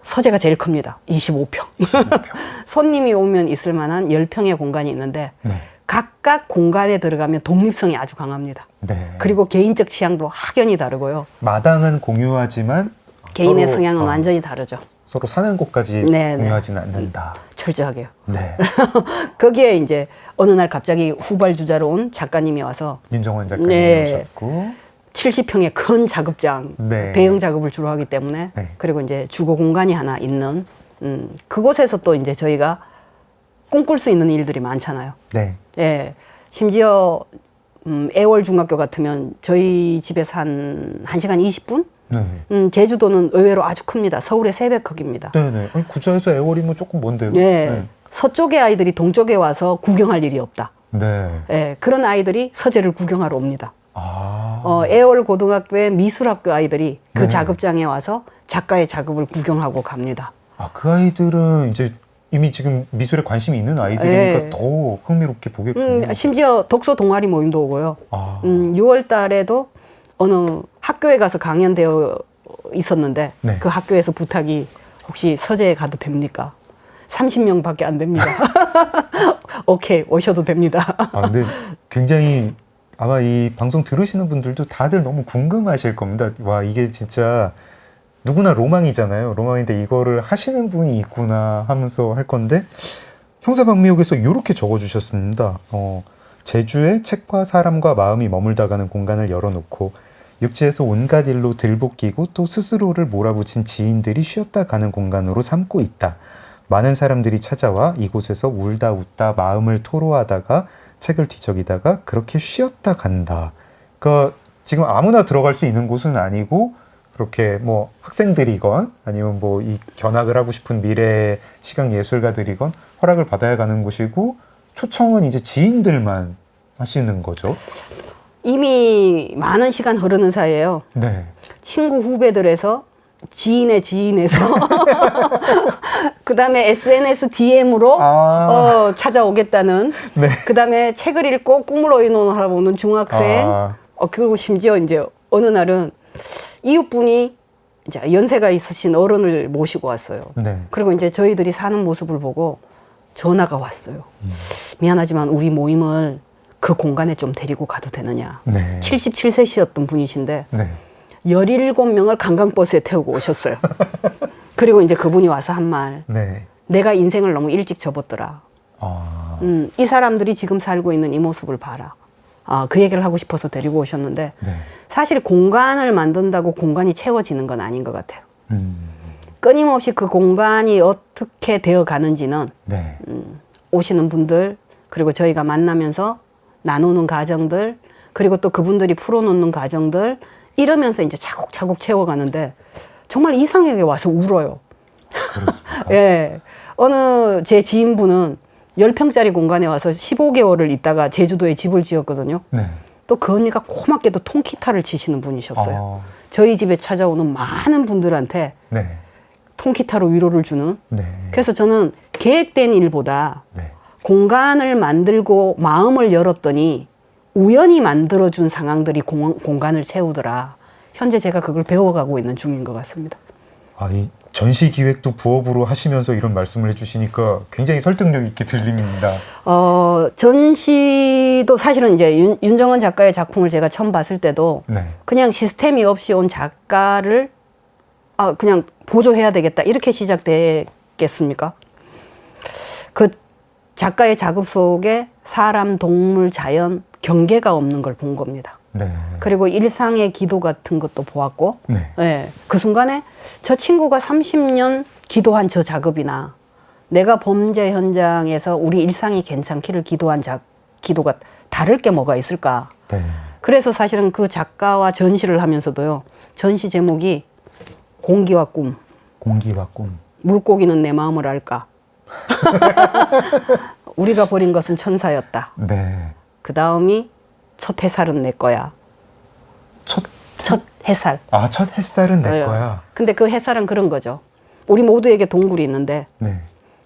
서재가 제일 큽니다. 25평. 25평. 손님이 오면 있을 만한 10평의 공간이 있는데 네. 각각 공간에 들어가면 독립성이 아주 강합니다. 네. 그리고 개인적 취향도 확연히 다르고요. 마당은 공유하지만 개인의 서로, 성향은 완전히 다르죠. 서로 사는 곳까지 네, 공유하지는 않는다. 철저하게요. 네. 거기에 이제 어느 날 갑자기 후발주자로 온 작가님이 와서 윤정원 작가님 네. 오셨고 70평의 큰 작업장, 네. 대형 작업을 주로 하기 때문에 네. 그리고 이제 주거 공간이 하나 있는 그곳에서 또 이제 저희가 꿈꿀 수 있는 일들이 많잖아요. 네. 예. 심지어 애월 중학교 같으면 저희 집에서 한 1시간 20분? 네. 제주도는 의외로 아주 큽니다. 서울의 3배 크기입니다. 네네. 아니, 구자에서 애월이면 조금 먼데요. 예. 서쪽의 아이들이 동쪽에 와서 구경할 일이 없다. 네. 예. 그런 아이들이 서재를 구경하러 옵니다. 아. 애월 고등학교의 미술학교 아이들이 그 네. 작업장에 와서 작가의 작업을 구경하고 갑니다. 그 아이들은 이제 이미 지금 미술에 관심이 있는 아이들이니까 네. 더 흥미롭게 보겠군요. 심지어 독서 동아리 모임도 오고요. 아. 6월 달에도 어느 학교에 가서 강연되어 있었는데 네. 그 학교에서 부탁이 혹시 서재에 가도 됩니까? 30명밖에 안 됩니다. 오케이, 오셔도 됩니다. 근데 굉장히 아마 이 방송 들으시는 분들도 다들 너무 궁금하실 겁니다. 와, 이게 진짜 누구나 로망이잖아요. 로망인데 이거를 하시는 분이 있구나 하면서 할 건데 형사박미옥에서 이렇게 적어주셨습니다. 제주에 책과 사람과 마음이 머물다 가는 공간을 열어놓고 육지에서 온갖 일로 들볶이고 또 스스로를 몰아붙인 지인들이 쉬었다 가는 공간으로 삼고 있다. 많은 사람들이 찾아와 이곳에서 울다 웃다 마음을 토로하다가 책을 뒤적이다가 그렇게 쉬었다 간다. 그러니까 지금 아무나 들어갈 수 있는 곳은 아니고 그렇게 뭐 학생들이건 아니면 뭐 이 견학을 하고 싶은 미래 시각 예술가들이건 허락을 받아야 가는 곳이고 초청은 이제 지인들만 하시는 거죠. 이미 많은 시간 흐르는 사이에요. 네. 친구 후배들에서 지인의 지인에서 그다음에 SNS DM으로 찾아오겠다는 네. 그다음에 책을 읽고 꿈을 의논하러 오는 중학생 그리고 심지어 이제 어느 날은 이웃분이 이제 연세가 있으신 어른을 모시고 왔어요. 네. 그리고 이제 저희들이 사는 모습을 보고 전화가 왔어요. 미안하지만 우리 모임을 그 공간에 좀 데리고 가도 되느냐. 네. 77세시였던 분이신데 네. 17명을 관광버스에 태우고 오셨어요. 그리고 이제 그분이 와서 한 말. 네. 내가 인생을 너무 일찍 접었더라. 이 사람들이 지금 살고 있는 이 모습을 봐라. 그 얘기를 하고 싶어서 데리고 오셨는데 네. 사실 공간을 만든다고 공간이 채워지는 건 아닌 것 같아요. 끊임없이 그 공간이 어떻게 되어 가는지는 네. 오시는 분들 그리고 저희가 만나면서 나누는 과정들 그리고 또 그분들이 풀어놓는 과정들 이러면서 이제 차곡차곡 채워가는데 정말 이상하게 와서 울어요. 그렇습니까? 예. 어느 제 지인분은 10평짜리 공간에 와서 15개월을 있다가 제주도에 집을 지었거든요. 네. 또 그 언니가 고맙게도 통기타를 치시는 분이셨어요. 저희 집에 찾아오는 많은 분들한테 네. 통기타로 위로를 주는. 네. 그래서 저는 계획된 일보다 네. 공간을 만들고 마음을 열었더니 우연히 만들어준 상황들이 공간을 채우더라. 현재 제가 그걸 배워가고 있는 중인 것 같습니다. 이 전시 기획도 부업으로 하시면서 이런 말씀을 해주시니까 굉장히 설득력 있게 들립니다. 전시도 사실은 이제 윤정원 작가의 작품을 제가 처음 봤을 때도 네. 그냥 시스템이 없이 온 작가를 그냥 보조해야 되겠다 이렇게 시작되겠습니까? 그 작가의 작업 속에 사람, 동물, 자연 경계가 없는 걸 본 겁니다. 네. 그리고 일상의 기도 같은 것도 보았고 네. 네, 그 순간에 저 친구가 30년 기도한 저 작업이나 내가 범죄 현장에서 우리 일상이 괜찮기를 기도한 기도가 다를 게 뭐가 있을까. 네. 그래서 사실은 그 작가와 전시를 하면서도요. 전시 제목이 공기와 꿈. 공기와 꿈. 물고기는 내 마음을 알까. 우리가 버린 것은 천사였다. 네. 그 다음이 첫 햇살은 내 거야. 첫 햇살. 첫 햇살은 내 거야. 근데 그 햇살은 그런 거죠. 우리 모두에게 동굴이 있는데 네.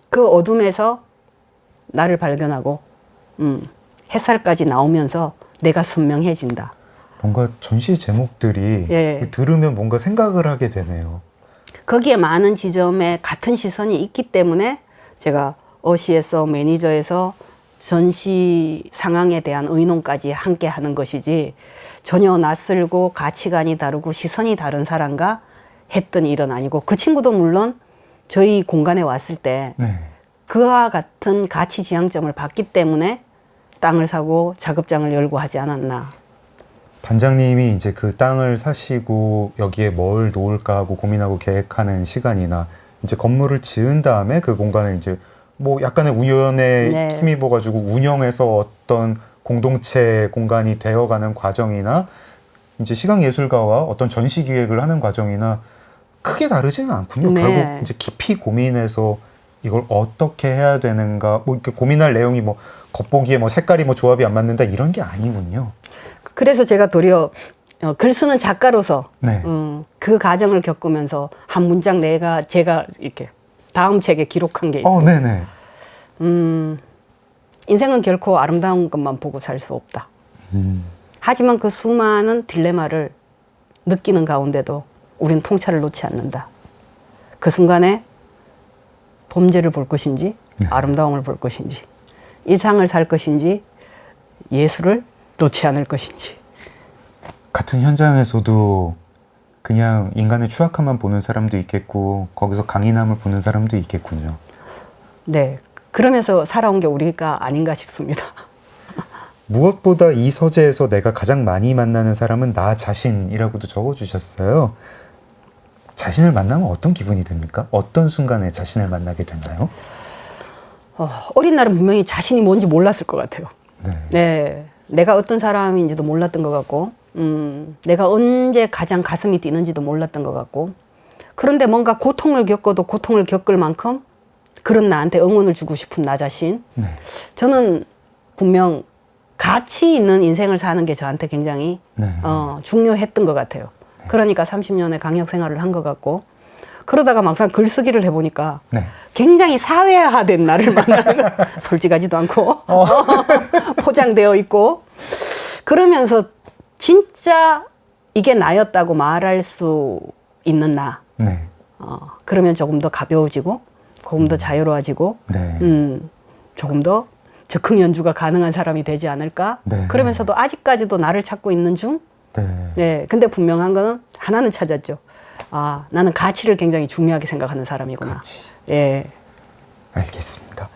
그 어둠에서 나를 발견하고 햇살까지 나오면서 내가 선명해진다. 뭔가 전시 제목들이 들으면 뭔가 생각을 하게 되네요. 거기에 많은 지점에 같은 시선이 있기 때문에 제가 어시에서 매니저에서 전시 상황에 대한 의논까지 함께 하는 것이지 전혀 낯설고 가치관이 다르고 시선이 다른 사람과 했던 일은 아니고 그 친구도 물론 저희 공간에 왔을 때 그와 같은 가치 지향점을 봤기 때문에 땅을 사고 작업장을 열고 하지 않았나. 반장님이 이제 그 땅을 사시고 여기에 뭘 놓을까 하고 고민하고 계획하는 시간이나 이제 건물을 지은 다음에 그 공간을 이제 뭐 약간의 우연에 힘입어가지고 운영해서 어떤 공동체 공간이 되어가는 과정이나 이제 시각예술가와 어떤 전시 기획을 하는 과정이나 크게 다르지는 않군요. 결국 이제 깊이 고민해서 이걸 어떻게 해야 되는가, 뭐 이렇게 고민할 내용이 뭐 겉보기에 뭐 색깔이 뭐 조합이 안 맞는다 이런 게 아니군요. 그래서 제가 도리어 글 쓰는 작가로서 그 과정을 겪으면서 한 문장 제가 이렇게 다음 책에 기록한 게 있어요. 네네. 인생은 결코 아름다운 것만 보고 살 수 없다. 하지만 그 수많은 딜레마를 느끼는 가운데도 우린 통찰을 놓지 않는다. 그 순간에 범죄를 볼 것인지 아름다움을 볼 것인지 이 상을 살 것인지 예술을 놓지 않을 것인지. 같은 현장에서도 그냥 인간의 추악함만 보는 사람도 있겠고 거기서 강인함을 보는 사람도 있겠군요. 네. 그러면서 살아온 게 우리가 아닌가 싶습니다. 무엇보다 이 서재에서 내가 가장 많이 만나는 사람은 나 자신이라고도 적어주셨어요. 자신을 만나면 어떤 기분이 듭니까? 어떤 순간에 자신을 만나게 되나요? 어린 날은 분명히 자신이 뭔지 몰랐을 것 같아요. 네. 네. 내가 어떤 사람인지도 몰랐던 것 같고, 내가 언제 가장 가슴이 뛰는지도 몰랐던 것 같고, 그런데 뭔가 고통을 겪어도 고통을 겪을 만큼 그런 나한테 응원을 주고 싶은 나 자신. 네. 저는 분명 가치 있는 인생을 사는 게 저한테 굉장히 네. 중요했던 것 같아요. 그러니까 30년의 강역 생활을 한 것 같고, 그러다가 막상 글쓰기를 해보니까 네. 굉장히 사회화된 나를 만나는 거. 솔직하지도 않고 포장되어 있고, 그러면서 진짜 이게 나였다고 말할 수 있는 나. 네. 그러면 조금 더 가벼워지고 조금 더 자유로워지고 네. 조금 더 즉흥 연주가 가능한 사람이 되지 않을까. 네. 그러면서도 아직까지도 나를 찾고 있는 중. 네. 네, 근데 분명한 거는 하나는 찾았죠. 아, 나는 가치를 굉장히 중요하게 생각하는 사람이구나. 그렇지. 예. 알겠습니다.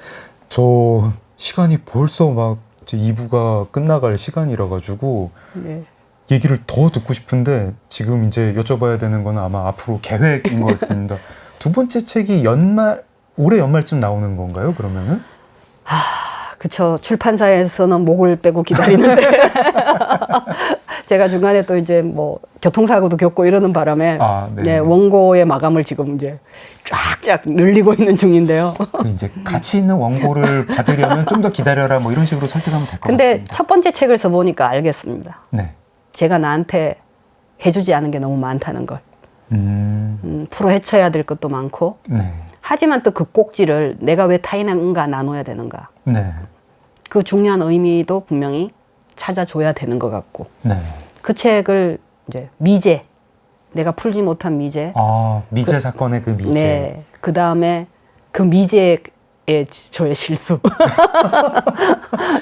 저 시간이 벌써 막 2부가 끝나갈 시간이라 가지고 네. 얘기를 더 듣고 싶은데 지금 이제 여쭤봐야 되는 거는 아마 앞으로 계획인 것 같습니다. 두 번째 책이 올해 연말쯤 나오는 건가요, 그러면은? 그쵸. 출판사에서는 목을 빼고 기다리는데 제가 중간에 또 이제 뭐 교통사고도 겪고 이러는 바람에 네. 네, 원고의 마감을 지금 이제 쫙쫙 늘리고 있는 중인데요. 그 이제 가치 있는 원고를 받으려면 좀 더 기다려라 뭐 이런 식으로 설득하면 될 것 근데 같습니다. 첫 번째 책을 써보니까 알겠습니다. 네. 제가 나한테 해주지 않은 게 너무 많다는 걸. 풀어 헤쳐야 될 것도 많고, 네. 하지만 또 그 꼭지를 내가 왜 타인과 나눠야 되는가. 네. 그 중요한 의미도 분명히 찾아줘야 되는 것 같고, 네. 그 책을 이제 미제, 내가 풀지 못한 미제, 미제 사건의 그 미제. 네, 그 다음에 그 미제의 저의 실수,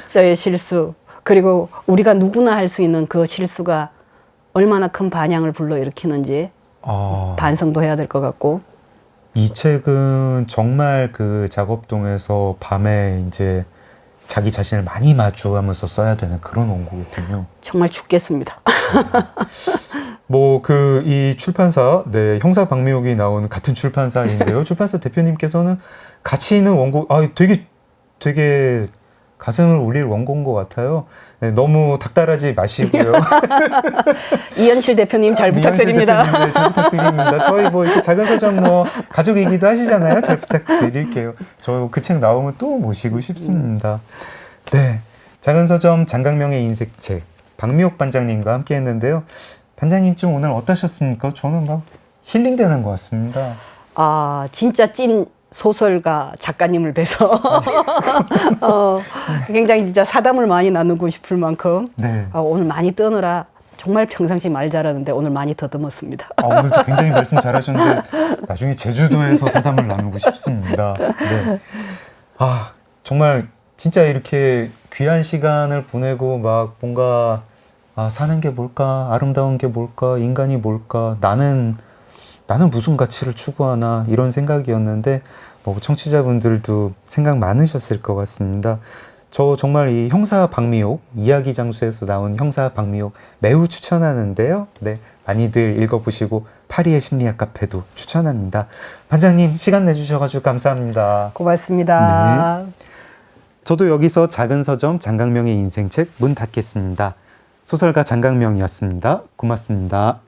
저의 실수, 그리고 우리가 누구나 할 수 있는 그 실수가 얼마나 큰 반향을 불러일으키는지 반성도 해야 될 것 같고. 이 책은 정말 그 작업동에서 밤에 이제 자기 자신을 많이 마주하면서 써야 되는 그런 원고겠군요. 정말 죽겠습니다. 뭐 그 이 출판사, 네, 형사 박미옥이 나온 같은 출판사인데요. 출판사 대표님께서는 가치 있는 원고, 되게 가슴을 울릴 원고인 것 같아요. 네, 너무 닥달하지 마시고요. 이현실 대표님 잘 부탁드립니다. 이현실 대표님, 네, 잘 부탁드립니다. 저희 뭐 이렇게 작은 서점 뭐 가족이기도 하시잖아요. 잘 부탁드릴게요. 저 그 책 나오면 또 모시고 싶습니다. 네, 작은 서점 장강명의 인생책 박미옥 반장님과 함께 했는데요. 반장님 좀 오늘 어떠셨습니까? 저는 막 힐링되는 것 같습니다. 진짜 찐 소설가 작가님을 뵈서 굉장히 진짜 사담을 많이 나누고 싶을 만큼 네. 오늘 많이 떠느라 정말 평상시 말 잘하는데 오늘 많이 더듬었습니다. 오늘도 굉장히 말씀 잘하셨는데 나중에 제주도에서 사담을 나누고 싶습니다. 네. 정말 진짜 이렇게 귀한 시간을 보내고 막 뭔가 사는 게 뭘까, 아름다운 게 뭘까, 인간이 뭘까, 나는 무슨 가치를 추구하나 이런 생각이었는데 뭐 청취자분들도 생각 많으셨을 것 같습니다. 저 정말 이 형사 박미옥, 이야기 장수에서 나온 형사 박미옥 매우 추천하는데요. 네, 많이들 읽어보시고 파리의 심리학 카페도 추천합니다. 반장님 시간 내주셔가지고 감사합니다. 고맙습니다. 네. 저도 여기서 작은 서점 장강명의 인생책 문 닫겠습니다. 소설가 장강명이었습니다. 고맙습니다.